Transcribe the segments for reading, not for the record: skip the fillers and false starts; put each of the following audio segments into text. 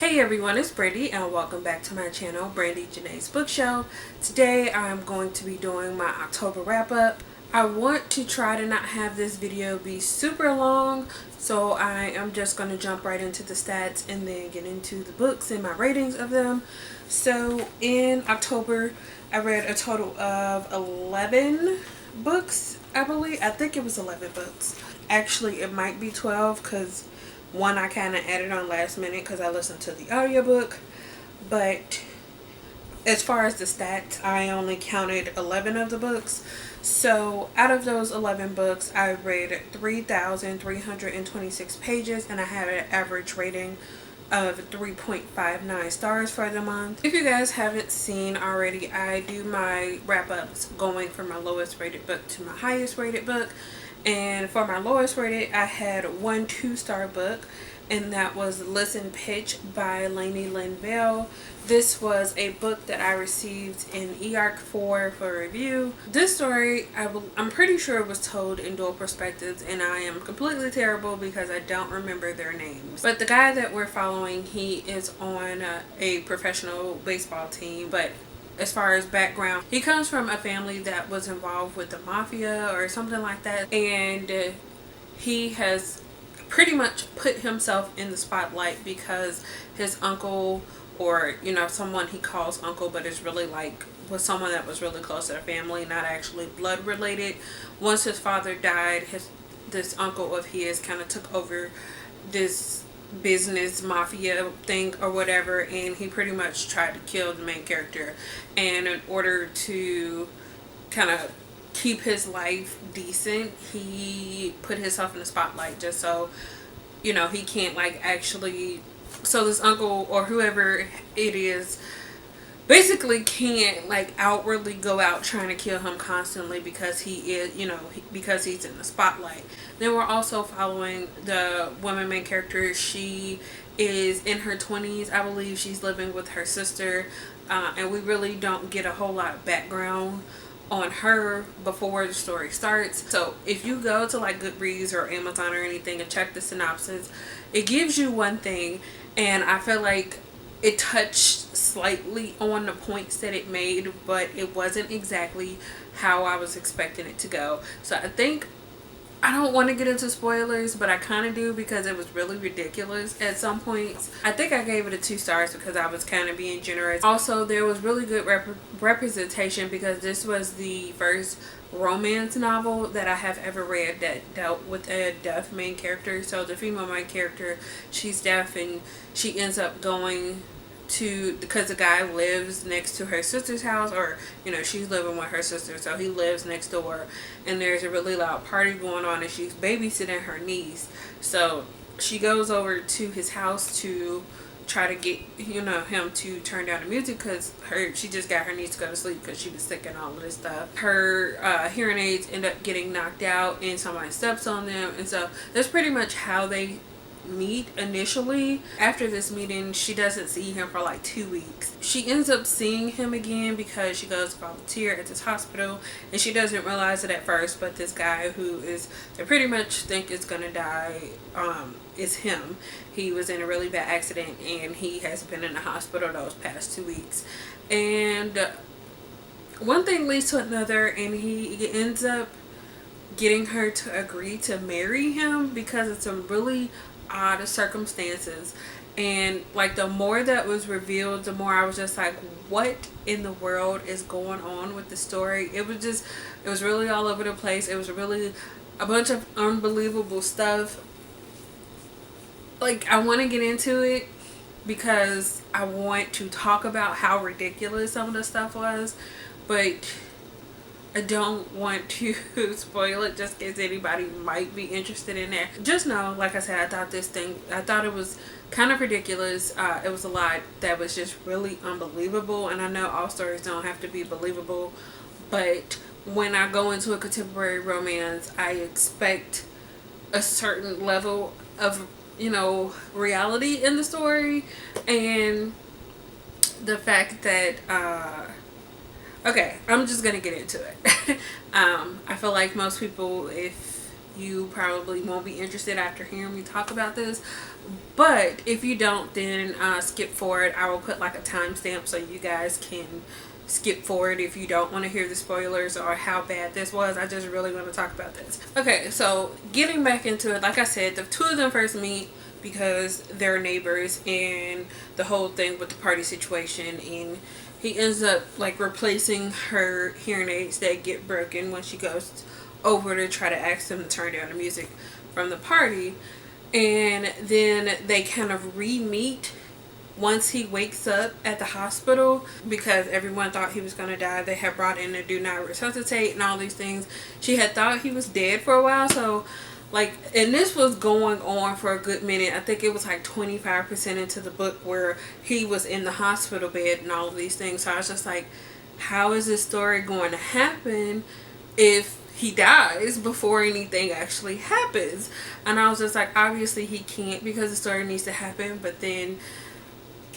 Hey everyone, it's Brandy and welcome back to my channel, Brandy Janae's Book Show. Today I'm going to be doing my October wrap up. I want to try to not have this video be super long, so I am just going to jump right into the stats and then get into the books and my ratings of them. So in October, I read a total of 11 books, I believe. I think it was 11 books. Actually, it might be 12 because one I kind of added on last minute because I listened to the audiobook. But as far as the stats, I only counted 11 of the books. So out of those 11 books, I read 3,326 pages and I had an average rating of 3.59 stars for the month. If you guys haven't seen already, I do my wrap-ups going from my lowest rated book to my highest rated book. And for my lowest rated, I had one 2-star book, and that was Listen Pitch by Lainey Lynn Bell. This was a book that I received in EARC 4 for review. This story, I'm pretty sure it was told in dual perspectives, and I am completely terrible because I don't remember their names. But the guy that we're following, he is on a professional baseball team, but as far as background, he comes from a family that was involved with the mafia or something like that, and he has pretty much put himself in the spotlight because his uncle, or someone he calls uncle but is really was someone that was really close to the family, not actually blood related. Once his father died, this uncle of his kind of took over this business mafia thing or whatever, and he pretty much tried to kill the main character, and in order to kind of keep his life decent, he put himself in the spotlight just so he can't actually, so this uncle or whoever it is basically can't outwardly go out trying to kill him constantly because he is, because he's in the spotlight. Then we're also following the woman main character. She is in her 20s, I believe. She's living with her sister, and we really don't get a whole lot of background on her before the story starts. So if you go to Goodreads or Amazon or anything and check the synopsis, it gives you one thing, and I feel like it touched slightly on the points that it made, but it wasn't exactly how I was expecting it to go. So I don't want to get into spoilers, but I kind of do because it was really ridiculous at some points. I think I gave it a 2 stars because I was kind of being generous. Also, there was really good representation because this was the first romance novel that I have ever read that dealt with a deaf main character. So the female main character, she's deaf, and she ends up going because the guy lives next to her sister's house, or she's living with her sister, so he lives next door, and there's a really loud party going on and she's babysitting her niece. So she goes over to his house to try to get him to turn down the music because she just got her niece to go to sleep because she was sick and all of this stuff. Her hearing aids end up getting knocked out and somebody steps on them, and so that's pretty much how they meet initially. After this meeting, she doesn't see him for 2 weeks. She ends up seeing him again because she goes to volunteer at this hospital, and she doesn't realize it at first, but this guy who they pretty much think is gonna die is him. He was in a really bad accident and he has been in the hospital those past 2 weeks, and one thing leads to another, and he ends up getting her to agree to marry him because of some really odd circumstances. And the more that was revealed, the more I was just like, what in the world is going on with the story? It was really all over the place. It was really a bunch of unbelievable stuff. I want to get into it because I want to talk about how ridiculous some of the stuff was, but I don't want to spoil it just in case anybody might be interested in there. Just know, like I said, I thought it was kind of ridiculous. It was a lot that was just really unbelievable, and I know all stories don't have to be believable, but when I go into a contemporary romance, I expect a certain level of reality in the story, and the fact that okay, I'm just gonna get into it. I feel like most people, if you probably won't be interested after hearing me talk about this, But if you don't, then skip forward. I will put like a timestamp so you guys can skip forward if you don't want to hear the spoilers or how bad this was. I just really want to talk about this. Okay, so getting back into it, like I said, the two of them first meet because they're neighbors, and the whole thing with the party situation, and he ends up like replacing her hearing aids that get broken when she goes over to try to ask them to turn down the music from the party. And then they kind of re-meet once he wakes up at the hospital, because everyone thought he was going to die. They had brought in a do not resuscitate and all these things. She had thought he was dead for a while, so like, and this was going on for a good minute. I think it was like 25% into the book where he was in the hospital bed and all of these things. So I was just like, how is this story going to happen if he dies before anything actually happens? And I was just like, obviously he can't, because the story needs to happen. But then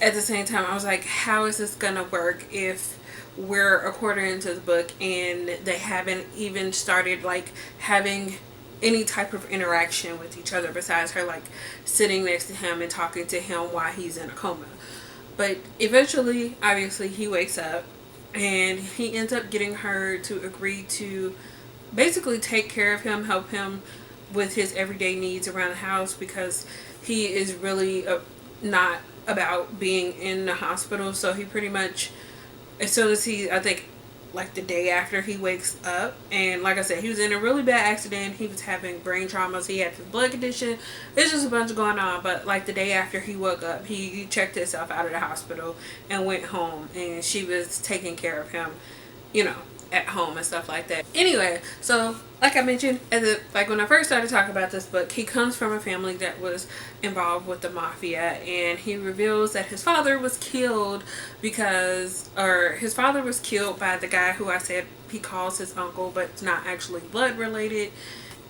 at the same time, I was like, how is this gonna work if we're a quarter into the book and they haven't even started like having any type of interaction with each other besides her like sitting next to him and talking to him while he's in a coma. But eventually, obviously, he wakes up and he ends up getting her to agree to basically take care of him, help him with his everyday needs around the house, because he is really not about being in the hospital. So he pretty much, as soon as he, I think like the day after he wakes up, and like I said, he was in a really bad accident, he was having brain traumas, he had his blood condition, it's just a bunch going on. But like the day after he woke up, he checked himself out of the hospital and went home, and she was taking care of him, you know, at home and stuff like that. Anyway, so like I mentioned, like when I first started talking about this book, he comes from a family that was involved with the mafia, and he reveals that his father was killed his father was killed by the guy who I said he calls his uncle, but it's not actually blood related.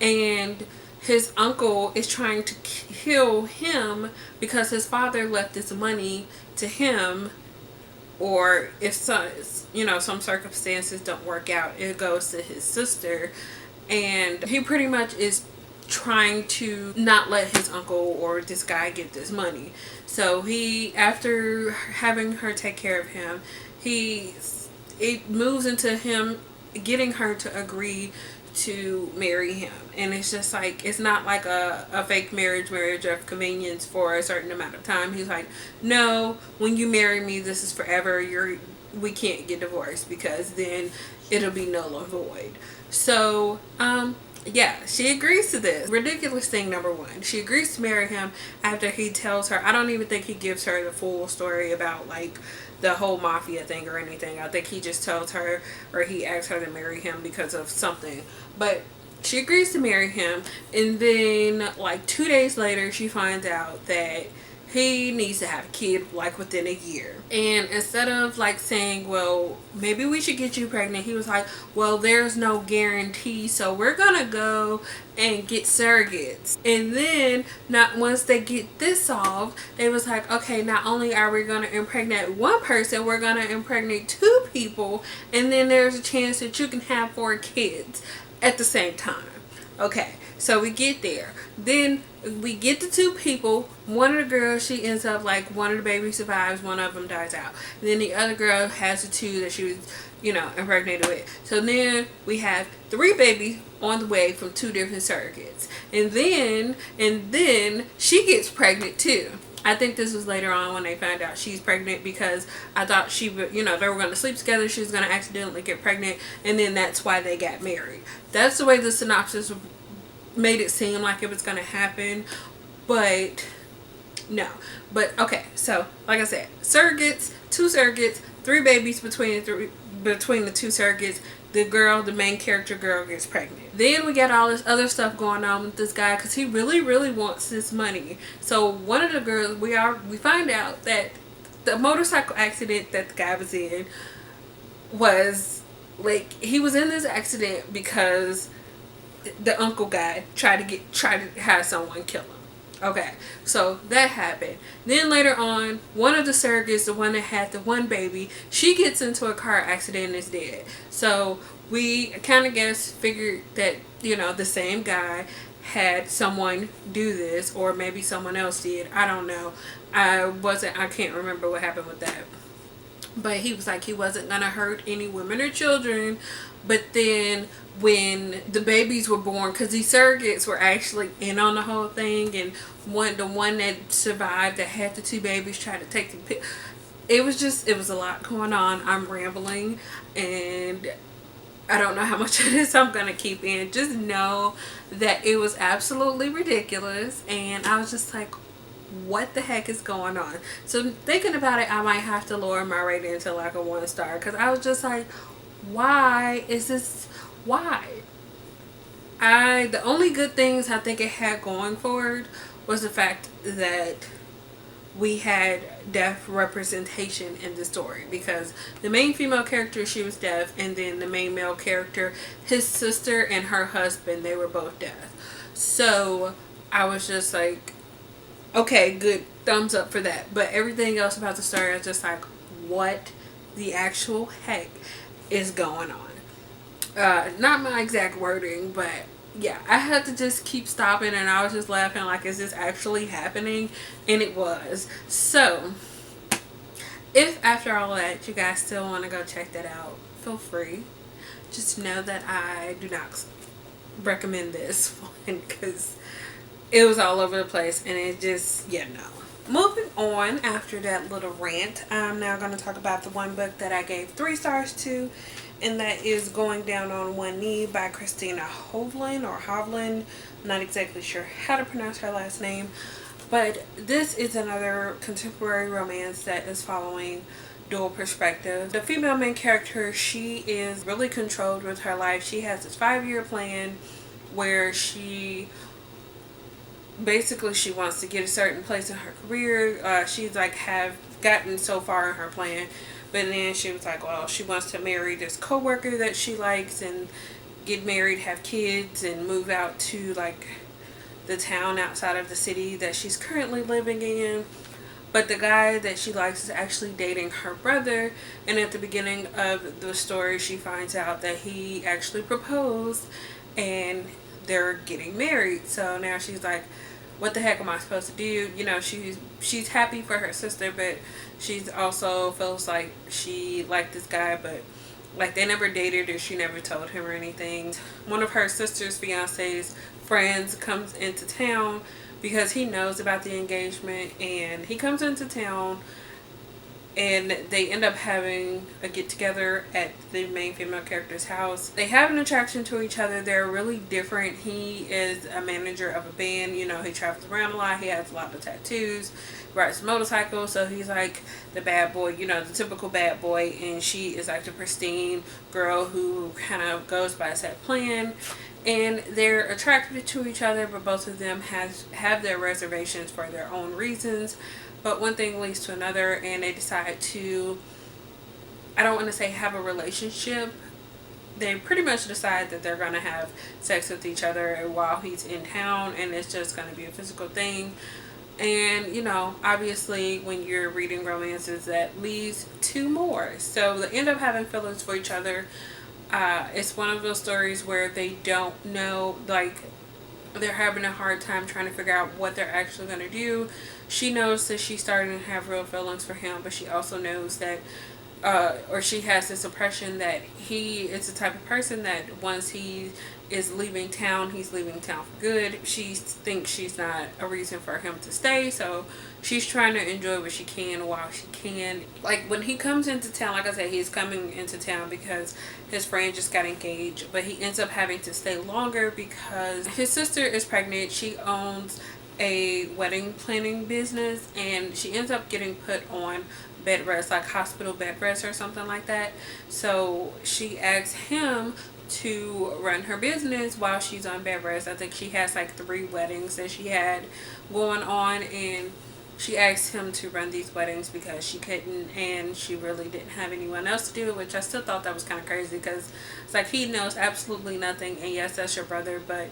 And his uncle is trying to kill him because his father left this money to him, or if some, some circumstances don't work out, it goes to his sister. And he pretty much is trying to not let his uncle or this guy get this money. So he, after having her take care of him, it moves into him getting her to agree to marry him. And it's just like, it's not like a fake marriage of convenience for a certain amount of time. He's like, no, when you marry me, this is forever. We can't get divorced, because then it'll be null and void. So yeah, she agrees to this. Ridiculous thing number one, she agrees to marry him after he tells her, I don't even think he gives her the full story about like the whole mafia thing or anything. I think he just tells her, or he asks her to marry him because of something. But she agrees to marry him, and then like 2 days later she finds out that he needs to have a kid like within a year. And instead of like saying, well, maybe we should get you pregnant, he was like, well, there's no guarantee, so we're gonna go and get surrogates. And then not once they get this solved, they was like, okay, not only are we gonna impregnate one person, we're gonna impregnate 2 people, and then there's a chance that you can have 4 kids at the same time. Okay, so we get there. Then we get the 2 people. One of the girls, she ends up like, one of the babies survives, one of them dies out. And then the other girl has the 2 that she was, impregnated with. So then we have 3 babies on the way from 2 different surrogates. And then she gets pregnant too. I think this was later on when they found out she's pregnant, because I thought she would, they were going to sleep together, she was going to accidentally get pregnant, and then that's why they got married. That's the way the synopsis made it seem like it was going to happen, but no. But okay, so like I said, surrogates, 2 surrogates, 3 babies between the 2 surrogates. The main character girl, gets pregnant. Then we got all this other stuff going on with this guy, because he really, really wants this money. So one of the girls, we find out that the motorcycle accident that the guy was in was like, he was in this accident because the uncle guy tried to have someone kill him. Okay, so that happened. Then later on, one of the surrogates, the one that had the one baby, she gets into a car accident and is dead. So we kind of figured that, the same guy had someone do this, or maybe someone else did. I don't know. I can't remember what happened with that. But he was like, he wasn't gonna hurt any women or children. But then when the babies were born, because these surrogates were actually in on the whole thing, and the one that survived that had the two babies tried to take the it was a lot going on. I'm rambling, and I don't know how much of this I'm gonna keep in. Just know that it was absolutely ridiculous, and I was just like, what the heck is going on? So thinking about it, I might have to lower my rating to like a 1 star, because I was just like, why is this? Why? The only good things I think it had going forward was the fact that we had deaf representation in the story, because the main female character, she was deaf, and then the main male character, his sister and her husband, they were both deaf. So I was just like, okay, good, thumbs up for that. But everything else about the story, I was just like, what the actual heck is going on? Not my exact wording, but yeah, I had to just keep stopping, and I was just laughing like, is this actually happening? And it was. So if after all that you guys still want to go check that out, feel free. Just know that I do not recommend this one, because it was all over the place, and it just, yeah, no. Moving on, after that little rant, I'm now going to talk about the one book that I gave 3 stars to, and that is Going Down on One Knee by Christina Hovland, or Hovland. I'm not exactly sure how to pronounce her last name, but this is another contemporary romance that is following dual perspective. The female main character, she is really controlled with her life. She has this 5-year plan where she wants to get a certain place in her career. She's like have gotten so far in her plan, but then she was like, well, she wants to marry this coworker that she likes, and get married, have kids, and move out to like the town outside of the city that she's currently living in. But the guy that she likes is actually dating her brother, and at the beginning of the story she finds out that he actually proposed and they're getting married. So now she's like, what the heck am I supposed to do? You know, she's happy for her sister, but she's also feels like she liked this guy, but like they never dated, or she never told him or anything. One of her sister's fiance's friends comes into town because he knows about the engagement, and he comes into town, and they end up having a get together at the main female character's house. They have an attraction to each other. They're really different. He is a manager of a band. You know, he travels around a lot. He has a lot of tattoos, rides a motorcycle. So he's like the bad boy, you know, the typical bad boy. And she is like the pristine girl who kind of goes by a set plan. And they're attracted to each other, but both of them have their reservations for their own reasons. But one thing leads to another, and they decide to, I don't want to say have a relationship. They pretty much decide that they're going to have sex with each other while he's in town, and it's just going to be a physical thing. And, you know, obviously when you're reading romances, that leads to more. So they end up having feelings for each other. It's one of those stories where they don't know, like, they're having a hard time trying to figure out what they're actually going to do. She knows that she's starting to have real feelings for him, but she also knows that, or she has this impression that he is the type of person that once he is leaving town, he's leaving town for good. She thinks she's not a reason for him to stay, so she's trying to enjoy what she can while she can. Like when he comes into town, like I said, he's coming into town because his friend just got engaged, but he ends up having to stay longer because his sister is pregnant. She owns a wedding planning business, and she ends up getting put on bed rest, like hospital bed rest or something like that. So she asks him to run her business while she's on bed rest. I think she has like 3 weddings that she had going on, and she asked him to run these weddings because she couldn't, and she really didn't have anyone else to do it, which I still thought that was kind of crazy, because it's like he knows absolutely nothing, and yes, that's your brother, but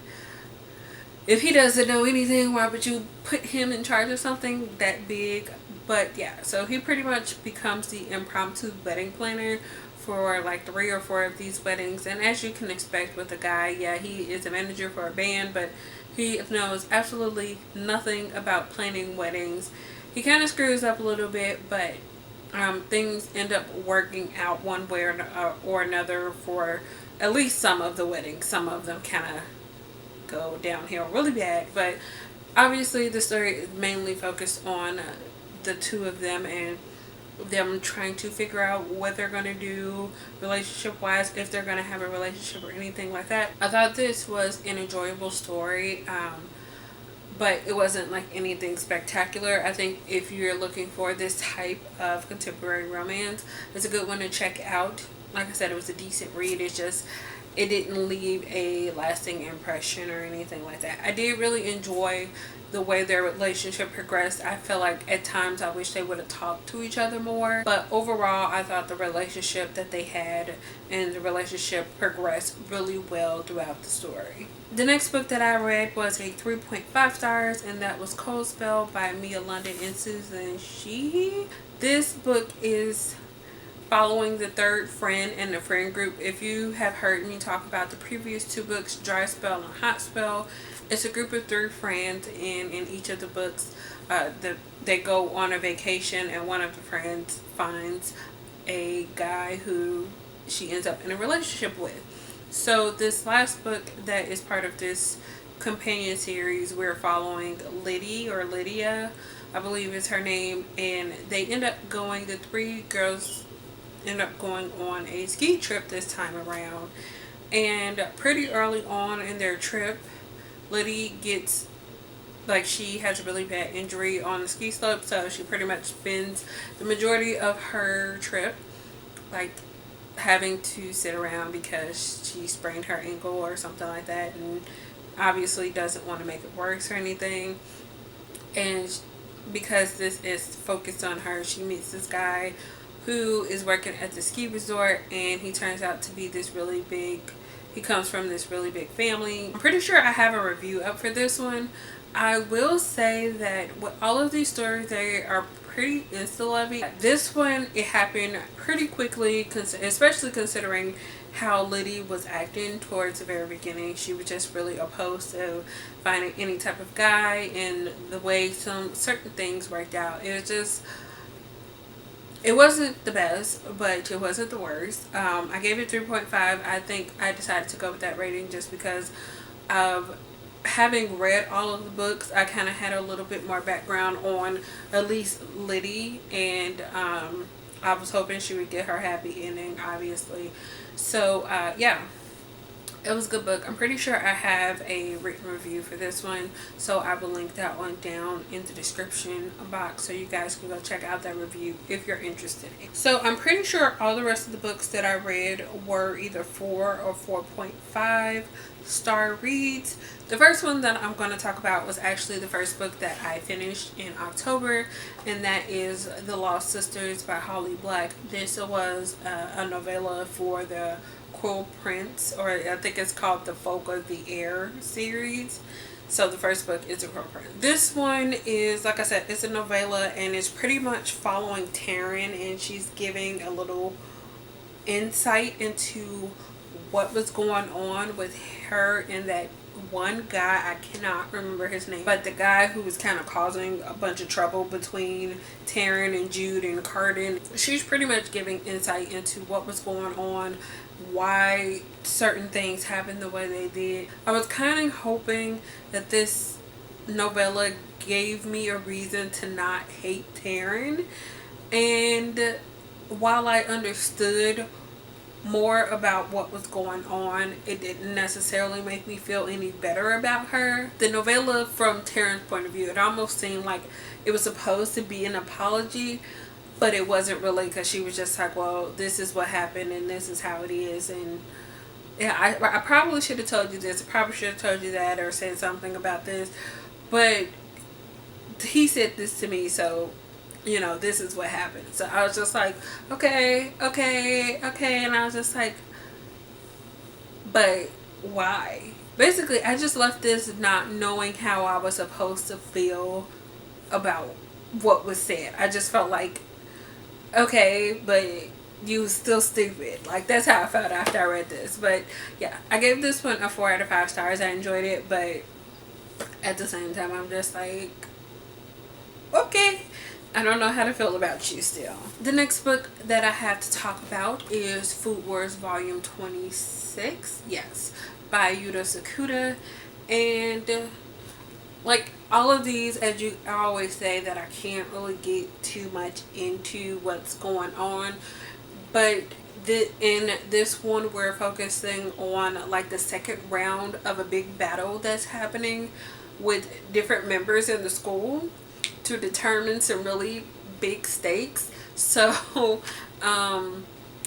if he doesn't know anything, why would you put him in charge of something that big? But yeah, so he pretty much becomes the impromptu wedding planner for like 3 or 4 of these weddings. And as you can expect with a guy, yeah, he is a manager for a band, but He knows absolutely nothing about planning weddings. He kind of screws up a little bit, but things end up working out one way or another for at least some of the weddings. Some of them kind of go downhill really bad, but obviously the story is mainly focused on the two of them and them trying to figure out what they're going to do relationship wise, if they're going to have a relationship or anything like that. I thought this was an enjoyable story, but it wasn't like anything spectacular. I think if you're looking for this type of contemporary romance, it's a good one to check out. Like I said, it was a decent read. It's just, it didn't leave a lasting impression or anything like that. I did really enjoy the way their relationship progressed. I feel like at times I wish they would have talked to each other more, but overall I thought the relationship that they had and the relationship progressed really well throughout the story. The next book that I read was a 3.5 stars, and that was Cold Spell by Mia London and Susan Sheehy. This book is following the third friend in the friend group. If you have heard me talk about the previous two books, Dry Spell and Hot Spell, it's a group of three friends, and in each of the books they go on a vacation, and one of the friends finds a guy who she ends up in a relationship with. So this last book that is part of this companion series, we're following Liddy, or Lydia, I believe is her name, and they end up going, the three girls end up going on a ski trip this time around. And pretty early on in their trip, Liddy gets, like, she has a really bad injury on the ski slope, so she pretty much spends the majority of her trip like having to sit around because she sprained her ankle or something like that, and obviously doesn't want to make it worse or anything. And because this is focused on her, she meets this guy who is working at the ski resort, and he turns out to be this really big, he comes from this really big family. I'm pretty sure I have a review up for this one. I will say that with all of these stories, they are pretty insta-lovey. This one, it happened pretty quickly, especially considering how Liddy was acting towards the very beginning. She was just really opposed to finding any type of guy, and the way some certain things worked out, it was just, it wasn't the best, but it wasn't the worst. I gave it 3.5. I think I decided to go with that rating just because of having read all of the books. I kind of had a little bit more background on at least Liddy, and I was hoping she would get her happy ending, obviously. So yeah, it was a good book. I'm pretty sure I have a written review for this one, so I will link that one down in the description box so you guys can go check out that review if you're interested. So I'm pretty sure all the rest of the books that I read were either 4 or 4.5 star reads. The first one that I'm going to talk about was actually the first book that I finished in October, and that is The Lost Sisters by Holly Black. This was a novella for the Quill Prince, or I think it's called the Folk of the Air series. So the first book is a Quill Prince. This one is, like I said, it's a novella, and it's pretty much following Taryn, and she's giving a little insight into what was going on with her and that one guy, I cannot remember his name, but the guy who was kind of causing a bunch of trouble between Taryn and Jude and Carden. She's pretty much giving insight into what was going on, why certain things happened the way they did. I was kind of hoping that this novella gave me a reason to not hate Taryn, and while I understood more about what was going on, it didn't necessarily make me feel any better about her. The novella, from Taryn's point of view, it almost seemed like it was supposed to be an apology, but it wasn't really, because she was just like, well, this is what happened and this is how it is, and yeah, I probably should have told you this, I probably should have told you that, or said something about this, but he said this to me, so you know, this is what happened. So I was just like, okay, and I was just like, but why? Basically, I just left this not knowing how I was supposed to feel about what was said. I just felt like, okay, but you still stupid. Like, that's how I felt after I read this. But yeah, I gave this one a 4 out of 5 stars. I enjoyed it, but at the same time, I'm just like, okay, I don't know how to feel about you still. The next book that I have to talk about is Food Wars Volume 26. Yes, by Yuta Sakuda. And like all of these, as you I always say, that I can't really get too much into what's going on, but in this one we're focusing on like the second round of a big battle that's happening with different members in the school to determine some really big stakes. So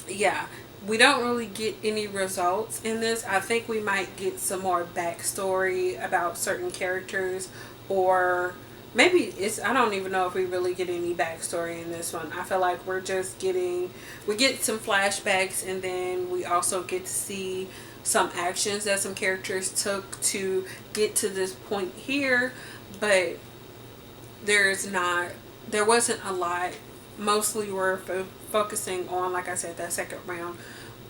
yeah, we don't really get any results in this. I think we might get some more backstory about certain characters, or maybe it's, I don't even know if we really get any backstory in this one. I feel like we're just getting, we get some flashbacks, and then we also get to see some actions that some characters took to get to this point here. But there wasn't a lot. Mostly we're focusing on, like I said, that second round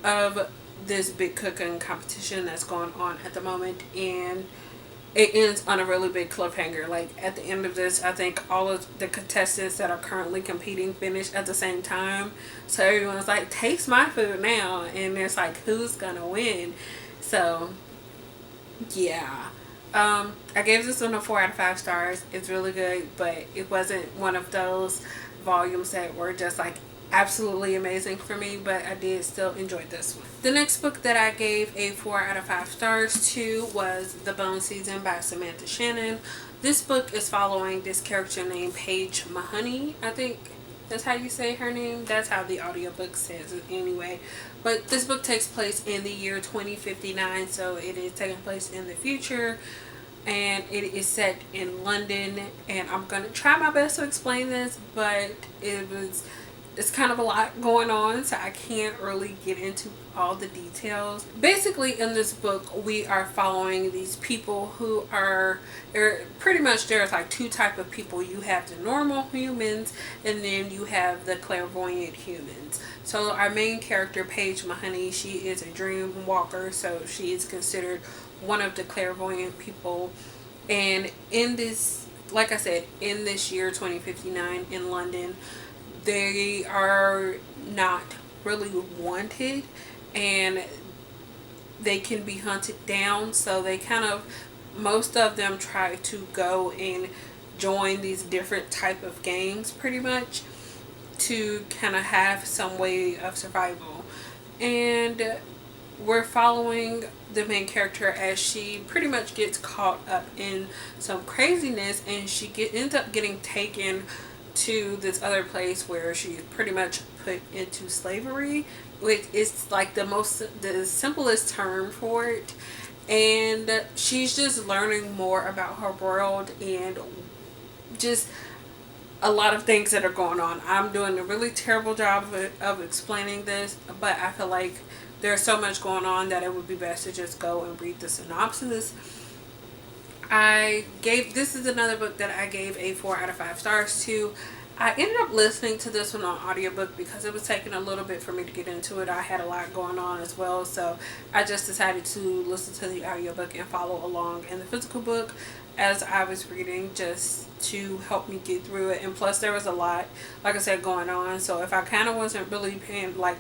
of this big cooking competition that's going on at the moment, and it ends on a really big cliffhanger. Like at the end of this, I think all of the contestants that are currently competing finish at the same time, so everyone's like, taste my food now, and it's like, who's gonna win? So yeah, I gave this one a 4 out of 5 stars. It's really good, but it wasn't one of those volumes that were just like absolutely amazing for me, but I did still enjoy this one. The next book that I gave a 4 out of 5 stars to was The Bone Season by Samantha Shannon. This book is following this character named Paige Mahoney. I think that's how you say her name. That's how the audiobook says it anyway. But this book takes place in the year 2059, so it is taking place in the future. And it is set in London. And I'm going to try my best to explain this, but it's kind of a lot going on, so I can't really get into all the details. Basically, in this book, we are following these people who are, pretty much there's like two type of people. You have the normal humans, and then you have the clairvoyant humans. So our main character, Paige Mahoney, she is a dream walker, so she is considered one of the clairvoyant people. And in this, like I said, in this year 2059 in London, they are not really wanted, and they can be hunted down. So they kind of, most of them try to go and join these different type of gangs pretty much to kind of have some way of survival. And we're following the main character as she pretty much gets caught up in some craziness, and she ends up getting taken to this other place where she's pretty much put into slavery, which is like the simplest term for it. And she's just learning more about her world and just a lot of things that are going on. I'm doing a really terrible job of explaining this, but I feel like there's so much going on that it would be best to just go and read the synopsis. This is another book that I gave a 4 out of 5 stars to. I ended up listening to this one on audiobook because it was taking a little bit for me to get into it. I had a lot going on as well, so I just decided to listen to the audiobook and follow along in the physical book as I was reading, just to help me get through it. And plus there was a lot, like I said, going on, so if I kind of wasn't really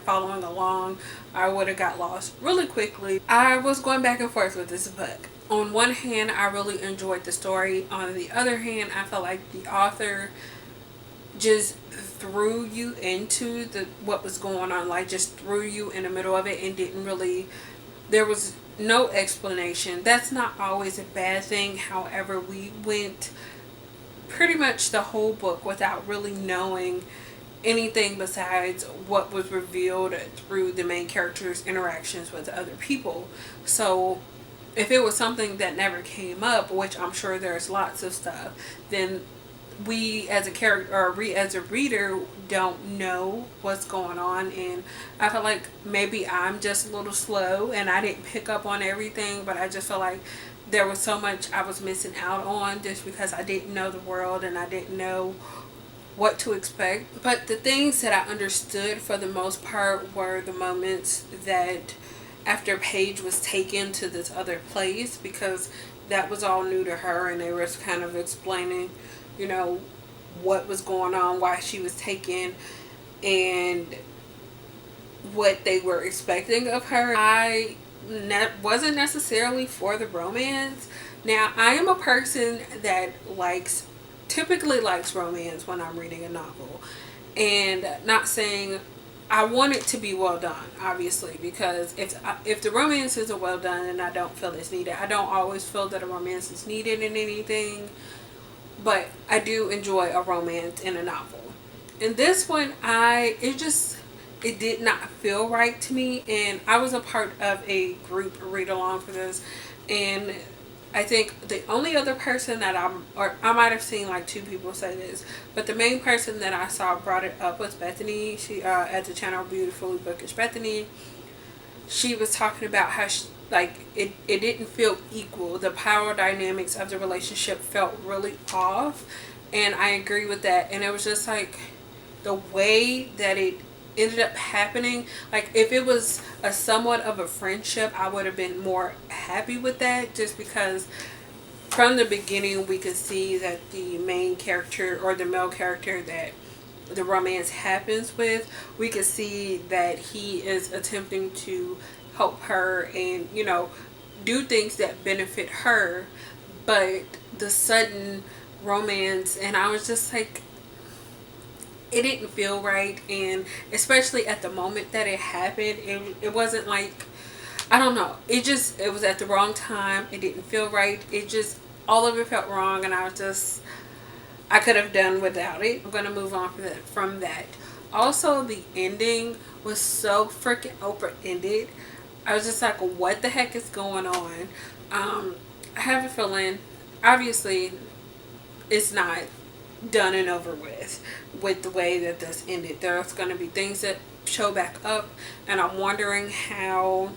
following along, I would have got lost really quickly. I was going back and forth with this book. On one hand, I really enjoyed the story. On the other hand, I felt like the author just threw you into what was going on, like just threw you in the middle of it and didn't really, there was no explanation. That's not always a bad thing. However, we went pretty much the whole book without really knowing anything besides what was revealed through the main character's interactions with other people. So if it was something that never came up, which I'm sure there's lots of stuff, then we as a character, or we as a reader, don't know what's going on. And I feel like maybe I'm just a little slow and I didn't pick up on everything, but I just felt like there was so much I was missing out on just because I didn't know the world and I didn't know what to expect. But the things that I understood for the most part were the moments that after Paige was taken to this other place, because that was all new to her, and they were kind of explaining, you know, what was going on, why she was taken, and what they were expecting of her. I wasn't necessarily for the romance. Now, I am a person that typically likes romance when I'm reading a novel, and not saying I want it to be well done, obviously, because if the romance isn't well done, then I don't feel it's needed. I don't always feel that a romance is needed in anything, but I do enjoy a romance in a novel. In this one, it did not feel right to me, and I was a part of a group read along for this, and I think the only other person that I might have seen like two people say this, but the main person that I saw brought it up was Bethany. She at the channel Beautifully Bookish Bethany. She was talking about how it didn't feel equal. The power dynamics of the relationship felt really off, and I agree with that. And it was just like the way that it ended up happening, like if it was a somewhat of a friendship, I would have been more happy with that, just because from the beginning we could see that the main character, or the male character that the romance happens with, we could see that he is attempting to help her and, you know, do things that benefit her. But the sudden romance, and I was just like, it didn't feel right. And especially at the moment that it happened, it wasn't like, I don't know, it was at the wrong time. It didn't feel right. It just, all of it felt wrong, and I could have done without it. I'm gonna move on from that. Also, the ending was so freaking open-ended. I was just like, what the heck is going on? I have a feeling, obviously, it's not done and over with the way that this ended. There's going to be things that show back up, and I'm wondering how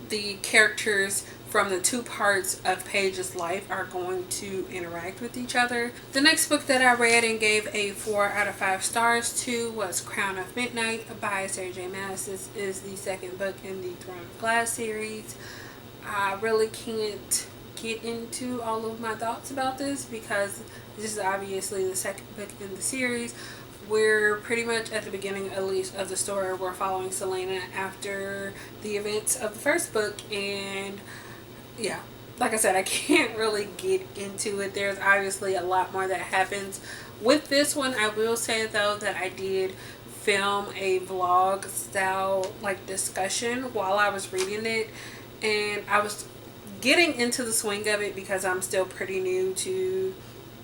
the characters from the two parts of Paige's life are going to interact with each other. The next book that I read and gave a 4 out of 5 stars to was Crown of Midnight by Sarah J. Maas. This is the second book in the Throne of Glass series. I really can't get into all of my thoughts about this because this is obviously the second book in the series. We're pretty much at the beginning, at least, of the story. We're following Selena after the events of the first book, and yeah, like I said, I can't really get into it. There's obviously a lot more that happens with this one. I will say though that I did film a vlog style discussion while I was reading it, and I was getting into the swing of it because I'm still pretty new to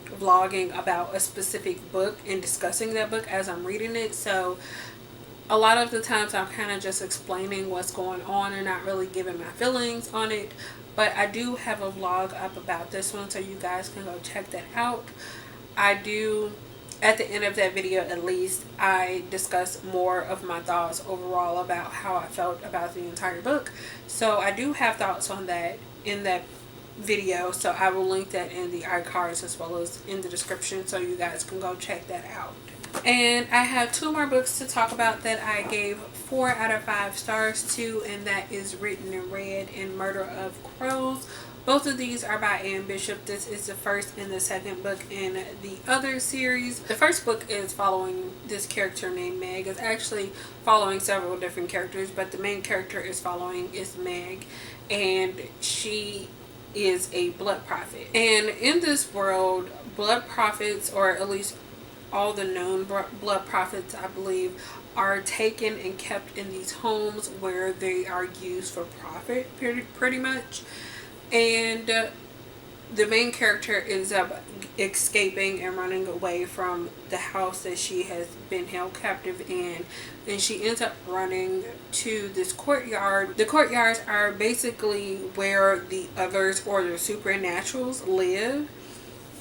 vlogging about a specific book and discussing that book as I'm reading it. So a lot of the times I'm kind of just explaining what's going on and not really giving my feelings on it. But I do have a vlog up about this one, so you guys can go check that out. I do, at the end of that video at least, I discuss more of my thoughts overall about how I felt about the entire book. So I do have thoughts on that in that video, so I will link that in the iCards as well as in the description, so you guys can go check that out. And I have two more books to talk about that I gave 4 out of 5 stars to, and that is Written in Red and Murder of Crows. Both of these are by Anne Bishop. This is the first and the second book in the other series. The first book is following this character named Meg. It's actually following several different characters, but the main character is Meg, and she is a blood prophet. And in this world, blood prophets, or at least all the known blood prophets, I believe, are taken and kept in these homes where they are used for profit, pretty much. And the main character ends up escaping and running away from the house that she has been held captive in, and she ends up running to this courtyard. The courtyards are basically where the others, or the supernaturals, live.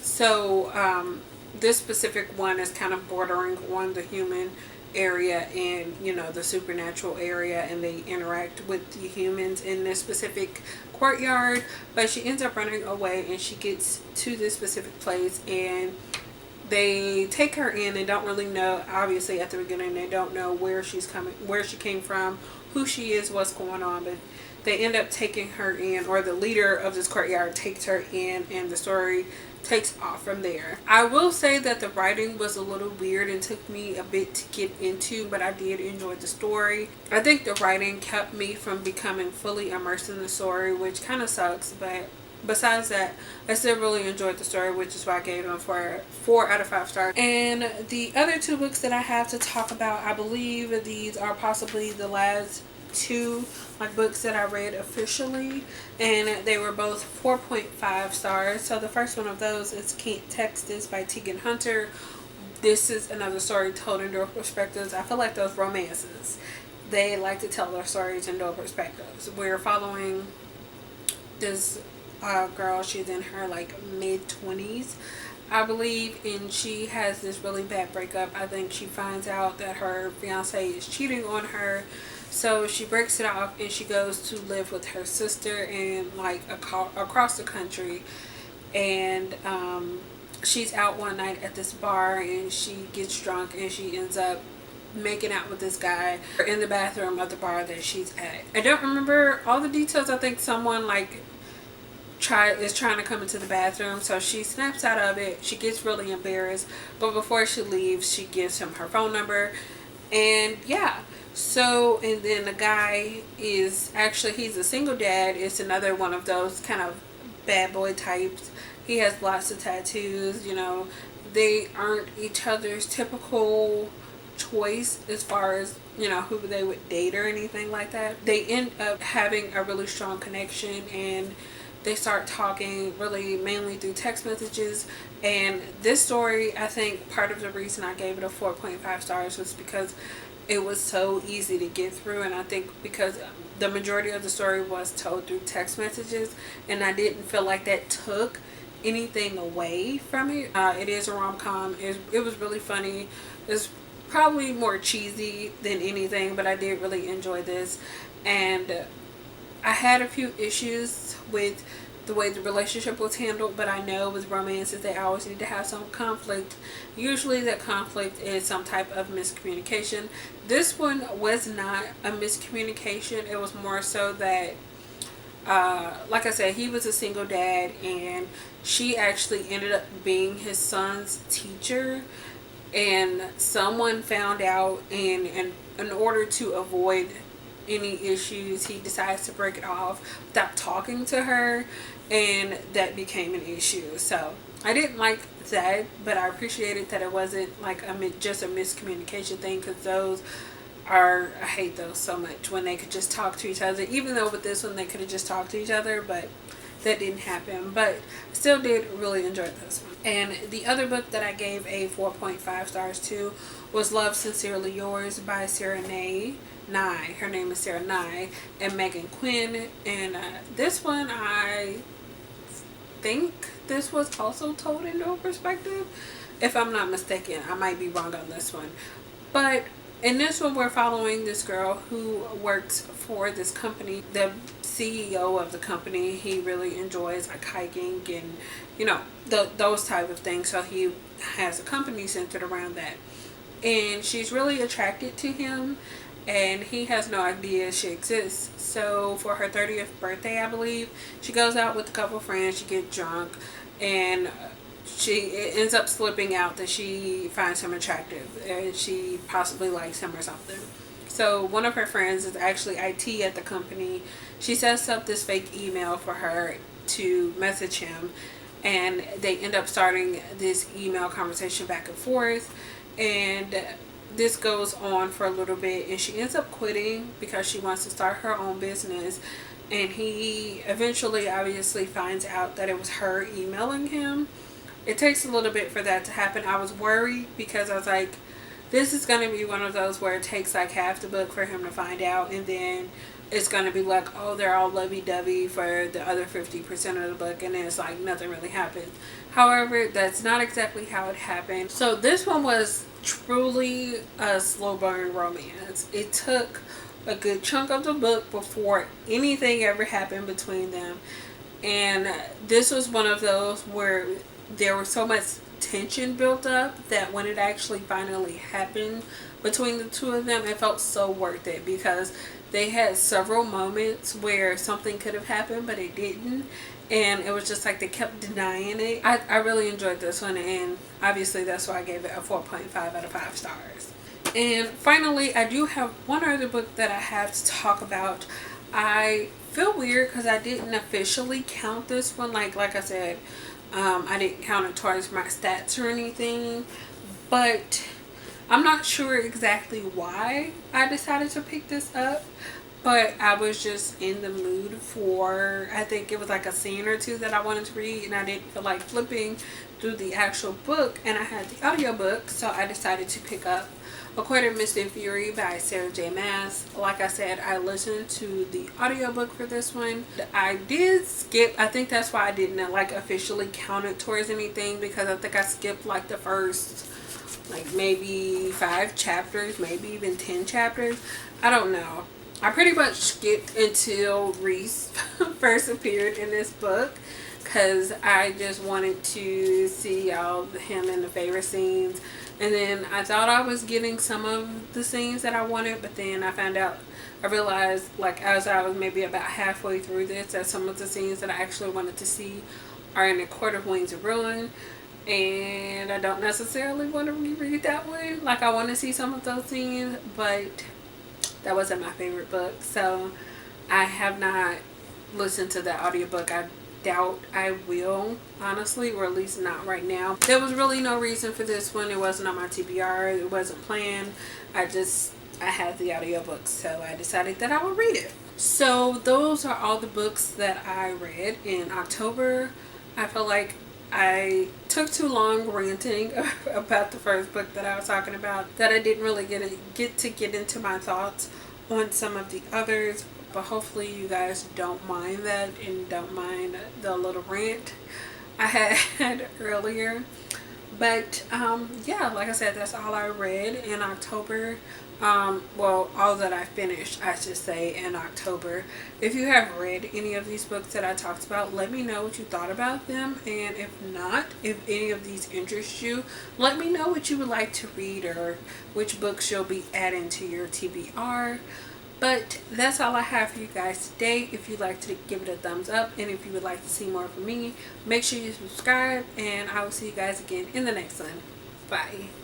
So this specific one is kind of bordering on the human area and, you know, the supernatural area, and they interact with the humans in this specific courtyard. But she ends up running away, and she gets to this specific place, and they take her in. They don't really know, obviously at the beginning they don't know where she came from, who she is, what's going on, but they end up taking her in, or the leader of this courtyard takes her in, and the story takes off from there. I will say that the writing was a little weird and took me a bit to get into, but I did enjoy the story. I think the writing kept me from becoming fully immersed in the story, which kind of sucks, but besides that, I still really enjoyed the story, which is why I gave them 4 out of 5 stars. And the other 2 books that I have to talk about, I believe these are possibly the last 2 books that I read officially, and they were both 4.5 stars. So the first one of those is Can't Text This by Tegan Hunter. This is another story told in dual perspectives. I feel like those romances, they like to tell their stories in dual perspectives. We're following this girl. She's in her mid-20s, I believe, and she has this really bad breakup. I think she finds out that her fiance is cheating on her, so she breaks it off and she goes to live with her sister and across the country. And she's out one night at this bar and she gets drunk and she ends up making out with this guy in the bathroom of the bar that she's at. I don't remember all the details. I think someone is trying to come into the bathroom, so she snaps out of it. She gets really embarrassed, but before she leaves, she gives him her phone number. And yeah, so, and then the guy is actually, he's a single dad. It's another one of those kind of bad boy types. He has lots of tattoos. They aren't each other's typical choice as far as who they would date or anything like that. They end up having a really strong connection, and they start talking really mainly through text messages. And this story, I think part of the reason I gave it a 4.5 stars was because it was so easy to get through, and I think because the majority of the story was told through text messages, and I didn't feel like that took anything away from it. It is a rom-com. It was really funny. It's probably more cheesy than anything, but I did really enjoy this. And I had a few issues with the way the relationship was handled, but I know with romances they always need to have some conflict. Usually that conflict is some type of miscommunication. This one was not a miscommunication. It was more so that like I said, he was a single dad and she actually ended up being his son's teacher, and someone found out, and in order to avoid any issues, he decides to break it off without talking to her, and that became an issue. So I didn't like that, but I appreciated that it wasn't just a miscommunication thing, because those are, I hate those so much, when they could just talk to each other. Even though with this one they could have just talked to each other, but that didn't happen. But still did really enjoy this one. And the other book that I gave a 4.5 stars to was Love Sincerely Yours by Sarah Nye. Her name is Sarah Nye, and Megan Quinn. And this one, I think this was also told in dual perspective, if I'm not mistaken. I might be wrong on this one, but in this one we're following this girl who works for this company. The CEO of the company, he really enjoys hiking and those type of things, so he has a company centered around that, and she's really attracted to him, and he has no idea she exists. So for her 30th birthday, I believe, she goes out with a couple of friends. She gets drunk, and it ends up slipping out that she finds him attractive and she possibly likes him or something. So one of her friends is actually IT at the company. She sets up this fake email for her to message him, and they end up starting this email conversation back and forth, and this goes on for a little bit, and she ends up quitting because she wants to start her own business. And he eventually obviously finds out that it was her emailing him. It takes a little bit for that to happen. I was worried because I was like, this is going to be one of those where it takes half the book for him to find out, and then it's going to be oh, they're all lovey-dovey for the other 50% of the book, and then it's nothing really happened. However, that's not exactly how it happened. So this one was truly a slow burn romance. It took a good chunk of the book before anything ever happened between them, and this was one of those where there was so much tension built up that when it actually finally happened between the two of them, it felt so worth it, because they had several moments where something could have happened but it didn't, and it was just like they kept denying it. I really enjoyed this one, and obviously that's why I gave it a 4.5 out of 5 stars. And finally, I do have one other book that I have to talk about. I feel weird because I didn't officially count this one. Like I said, I didn't count it towards my stats or anything, but I'm not sure exactly why I decided to pick this up. But I was just in the mood for, I think it was like a scene or two that I wanted to read, and I didn't feel like flipping through the actual book, and I had the audiobook, so I decided to pick up A Court of Mist and Fury by Sarah J. Maas. Like I said, I listened to the audiobook for this one. I did skip, I think that's why I didn't like officially count it towards anything, because I think I skipped like the first like maybe 5 chapters, maybe even 10 chapters. I don't know. I pretty much skipped until Reese first appeared in this book, because I just wanted to see all him in the favorite scenes. And then I thought I was getting some of the scenes that I wanted, but then I realized like as I was maybe about halfway through this, that some of the scenes that I actually wanted to see are in A Court of Wings of Ruin. And I don't necessarily want to reread that one. Like, I want to see some of those scenes, but that wasn't my favorite book, so I have not listened to the audiobook. I doubt I will, honestly, or at least not right now. There was really no reason for this one. It wasn't on my TBR. It wasn't planned. I had the audiobook, so I decided that I would read it. So those are all the books that I read in October. I feel like I took too long ranting about the first book that I was talking about, that I didn't really get into my thoughts on some of the others, but hopefully you guys don't mind that and don't mind the little rant I had earlier. But yeah, like I said, that's all I read in October. Well, all that I finished, I should say, in October. If you have read any of these books that I talked about, let me know what you thought about them. And if not, if any of these interest you, let me know what you would like to read or which books you'll be adding to your TBR. But that's all I have for you guys today. If you'd like to give it a thumbs up, and if you would like to see more from me, make sure you subscribe, and I will see you guys again in the next one. Bye.